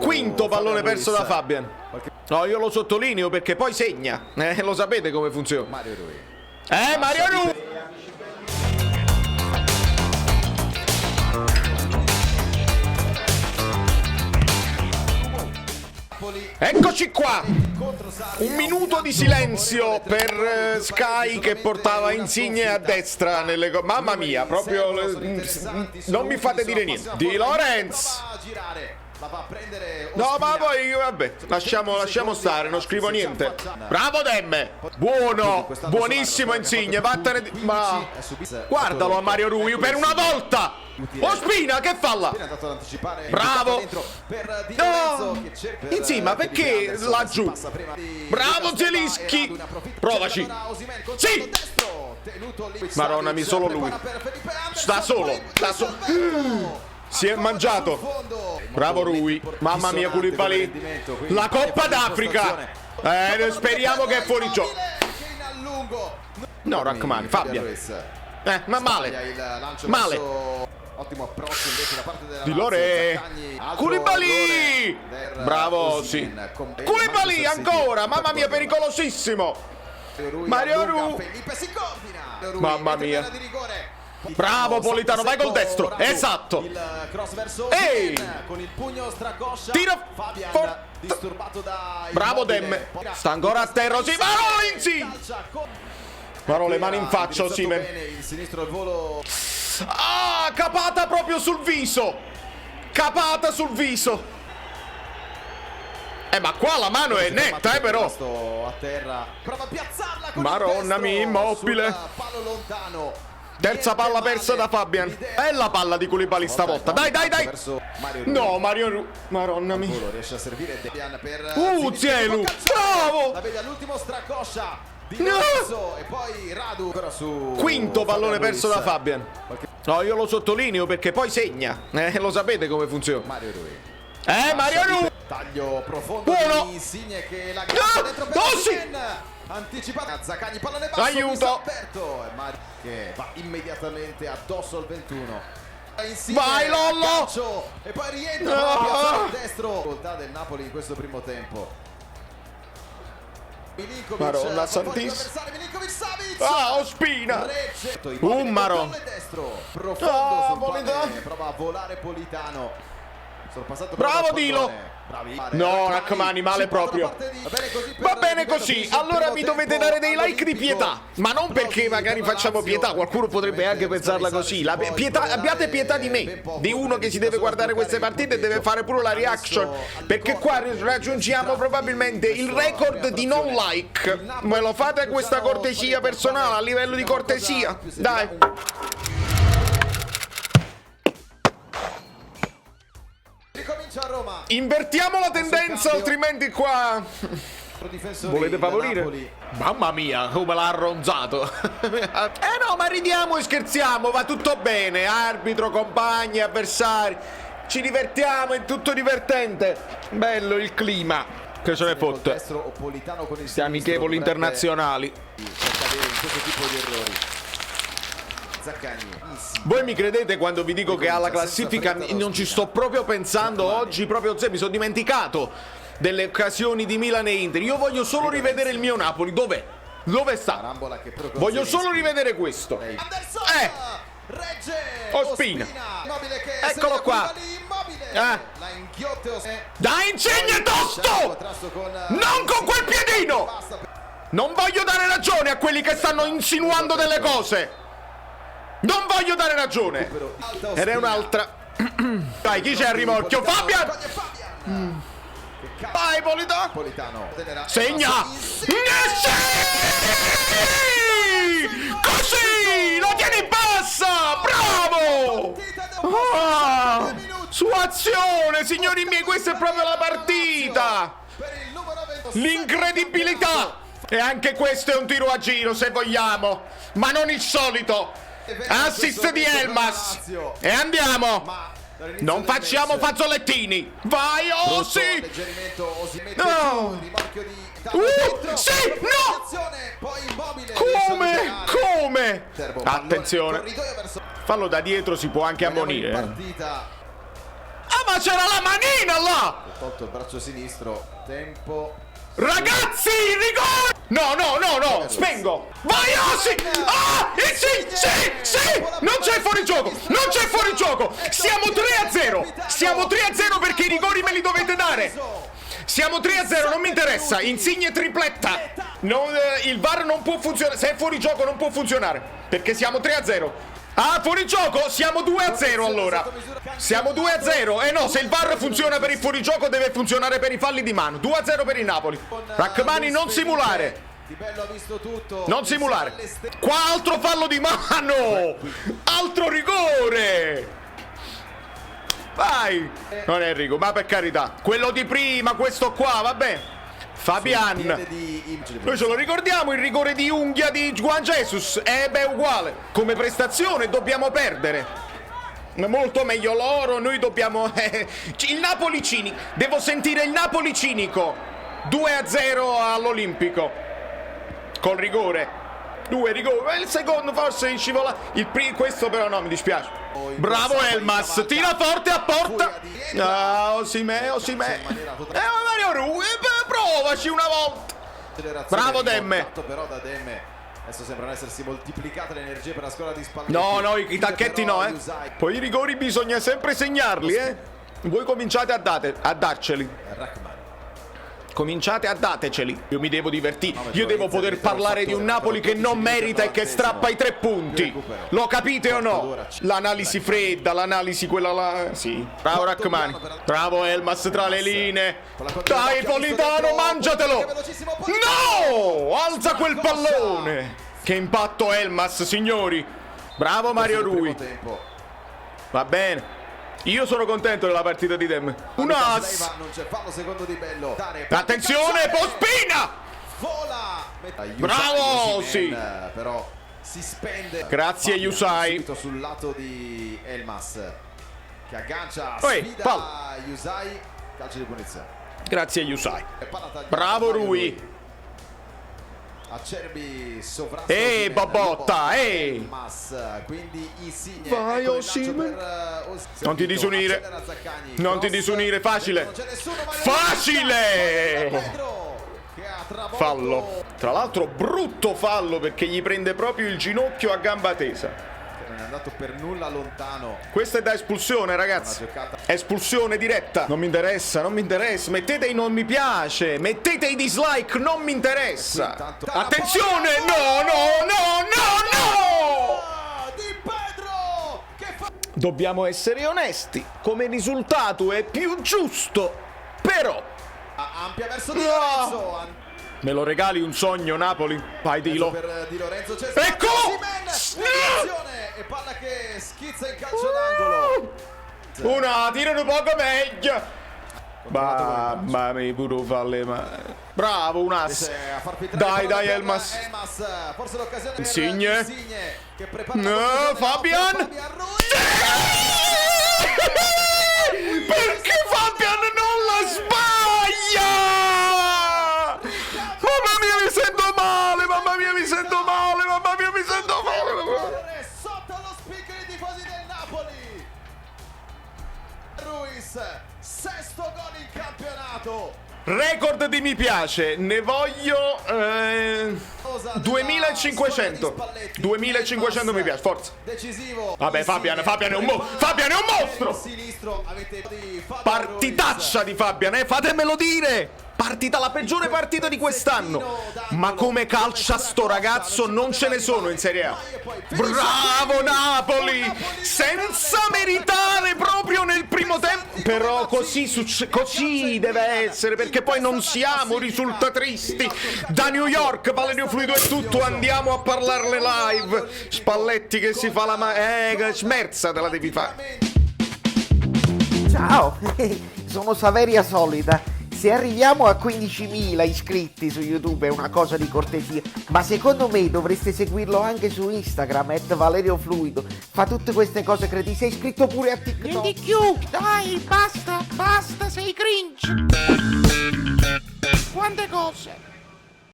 Quinto pallone perso da Fabian. No, io lo sottolineo perché poi segna. Lo sapete come funziona. Mario Rui. Eccoci qua. Un minuto di silenzio per Sky che portava Insigne a destra nelle mamma mia, proprio non mi fate dire niente. Di Lorenz. No, ma poi vabbè, lasciamo stare, non scrivo niente. Bravo Demme. Buono, buonissimo Insigne, vattene. Ma guardalo a Mario Rui per una volta. Ospina, che fa là? Bravo. No, Insigne, ma perché laggiù? Bravo Zelinski. Provaci. Sì. Madonna mia, solo lui. Sta solo. Si è mangiato. Bravo Rui. Mamma mia, Koulibaly. La Coppa d'Africa. Speriamo che è fuori gioco. No, Rachmani, Fabian. Ma male. Ottimo approccio invece da parte della Dilore. Koulibaly. Bravo, sì. Koulibaly ancora. Mamma mia, pericolosissimo. Mario Rui. Mamma mia. Bravo Politano, vai col destro. Esatto. Ehi. Tira. Bravo Demme. Sta ancora a terra. Sì, Maro, le mani in faccia, Osimhen. Ah, capata proprio sul viso. Capata sul viso. Ma qua la mano è netta, però. Maronna mia, Immobile. Terza palla persa da Fabian. Bella palla di Koulibaly stavolta. Dai. No, Mario Rui. Maronna mia. Zielu. Bravo. E poi Radu. Quinto pallone perso da Fabian. No, io lo sottolineo perché poi segna. Lo sapete come funziona. Mario Rui. Mario Rui. Taglio profondo di Insigne che la dentro per anticipata Zaccagni, pallone basso. Aiuto. Che va immediatamente addosso al 21. Vai Lollo. E poi rientra a destro. Difficoltà del Napoli in questo primo tempo. Maronna santissima. Ospina. Maro. Prova a volare Politano. Bravo Dilo. No, Rachmani, male proprio. Va bene così. Allora mi dovete dare dei like di pietà. Ma non perché magari facciamo pietà. Qualcuno potrebbe anche pensarla così. Abbiate pietà di me, di uno che si deve guardare queste partite e deve fare pure la reaction. Perché qua raggiungiamo probabilmente il record di non like. Me lo fate questa cortesia personale, a livello di cortesia? Dai. Invertiamo la tendenza, altrimenti qua volete favorire? Mamma mia, come l'ha arronzato. No, ma ridiamo e scherziamo, va tutto bene. Arbitro, compagni, avversari. Ci divertiamo, è tutto divertente. Bello il clima. Che se ne fotte. Questi amichevoli internazionali. Voi mi credete quando vi dico che alla classifica non ci sto proprio pensando oggi, proprio mi sono dimenticato delle occasioni di Milan e Inter. Io voglio solo rivedere il mio Napoli. Dov'è? Dove sta? Voglio solo rivedere questo. Ospina. Eccolo qua. Dai, Insigne tosto! Non con quel piedino! Non voglio dare ragione a quelli che stanno insinuando delle cose. Non voglio dare ragione. Ed è un'altra. Dai, chi c'è a rimorchio? Fabian! Vai, Politano. Segna! Sì! Così! Lo tieni bassa! Bravo! Su azione, signori miei, questa è proprio la partita! L'incredibilità! E anche questo è un tiro a giro, se vogliamo, ma non il solito. Assist di Elmas. E andiamo. Non facciamo fazzolettini. Vai, Osi. No. Sì, no. Come? Attenzione. Fallo da dietro, si può anche ammonire. ma c'era la manina là! Ha tolto il braccio sinistro. Tempo. Ragazzi, rigore! No, spengo! Vai Osi! Ah! Sì! Non c'è fuorigioco! Non c'è fuorigioco! Siamo 3-0! Siamo 3-0 perché i rigori me li dovete dare! Siamo 3-0, non mi interessa! Insigne tripletta! Il VAR non può funzionare! Se è fuorigioco non può funzionare! Perché siamo 3-0! Ah, fuorigioco? Siamo 2-0 allora! Siamo 2-0! Eh no, se il VAR funziona per il fuorigioco deve funzionare per i falli di mano. 2-0 per il Napoli. Rachmani, non simulare! Di Bello ha visto tutto. Non simulare! Qua altro fallo di mano! Altro rigore! Vai! Non è Enrico, ma per carità. Quello di prima, questo qua, vabbè. Fabian. Noi ce lo ricordiamo il rigore di unghia di Juan Jesus. Beh, uguale. Come prestazione dobbiamo perdere. Molto meglio loro, noi dobbiamo... il Napoli cinico. Devo sentire il Napoli cinico. 2-0 all'Olimpico. Col rigore. 2 rigori. Il secondo forse in scivola. Questo però no, mi dispiace. Bravo Elmas. Tira forte a porta. Osimè. Mario Rui. Provaci una volta. Bravo Demme. Però da Demme adesso sembrano essersi moltiplicate le energie per la scuola di Spalletti. No, i tacchetti no, Poi i rigori bisogna sempre segnarli, Voi cominciate a darceli. Cominciate a dateceli. Io mi devo divertire. Io devo poter parlare di un Napoli che non merita e che strappa i 3 punti. Lo capite o no? L'analisi fredda, l'analisi quella là. Sì. Bravo Rachmani. Bravo Elmas tra le linee. Dai Politano, mangiatelo. No! Alza quel pallone. Che impatto Elmas, signori. Bravo Mario Rui. Va bene. Io sono contento della partita di Dem. Un as. Non c'è fallo secondo Di Bello. Attenzione, Pospina! Vola! Bravo, sì. Però si spende. Grazie Yusai. Sul lato di Elmas che aggancia, Poi, sfida Yusai, calcio di punizione. Grazie Yusai. Bravo Rui. Acerbi sovrasta. Bobotta, quindi Insigne. Vai Osimhen. Non ti disunire. Non ti disunire, facile. Facile! Fallo. Tra l'altro brutto fallo perché gli prende proprio il ginocchio a gamba tesa. Non è andato per nulla lontano. Questa è da espulsione, ragazzi. Espulsione diretta. Non mi interessa. Mettete i non mi piace. Mettete i dislike, non mi interessa. Attenzione! No! Di Pedro! Che fa... Dobbiamo essere onesti. Come risultato è più giusto. Però ampia verso Di Lorenzo. me lo regali un sogno, Napoli? Vai Dilo. Per Di Lorenzo c'è Ecco! e palla che schizza in calcio d'angolo. Una, tirano poco meglio. Mamma mia, pure falle male. Bravo, un as. Dai, Elmas. Forse l'occasione Insigne. Che prepara Fabian. Perché Fabian non la sbaglia? Mamma mia, mi sento male. Sotto lo speaker i tifosi del Napoli. Ruiz, sesto gol in campionato. Record di mi piace, ne voglio 2500. 2500 mi piace, forza. Decisivo. Vabbè, Fabian è un mostro. Partitaccia di Fabian, fatemelo dire. La peggiore partita di quest'anno. Ma come calcia sto ragazzo non ce ne sono in Serie A. Bravo Napoli! Senza meritare proprio nel primo tempo. Però così deve essere, perché poi non siamo risultatisti. Da New York, Valerio Fluido è tutto, andiamo a parlarle live. Spalletti che si fa la smerza te la devi fare. Ciao, sono Saveria Solida. Se arriviamo a 15.000 iscritti su YouTube è una cosa di cortesia, ma secondo me dovreste seguirlo anche su Instagram, @ValerioFluido. Fa tutte queste cose, credi? Sei iscritto pure a TikTok? Prendi più, dai, basta, sei cringe. Quante cose.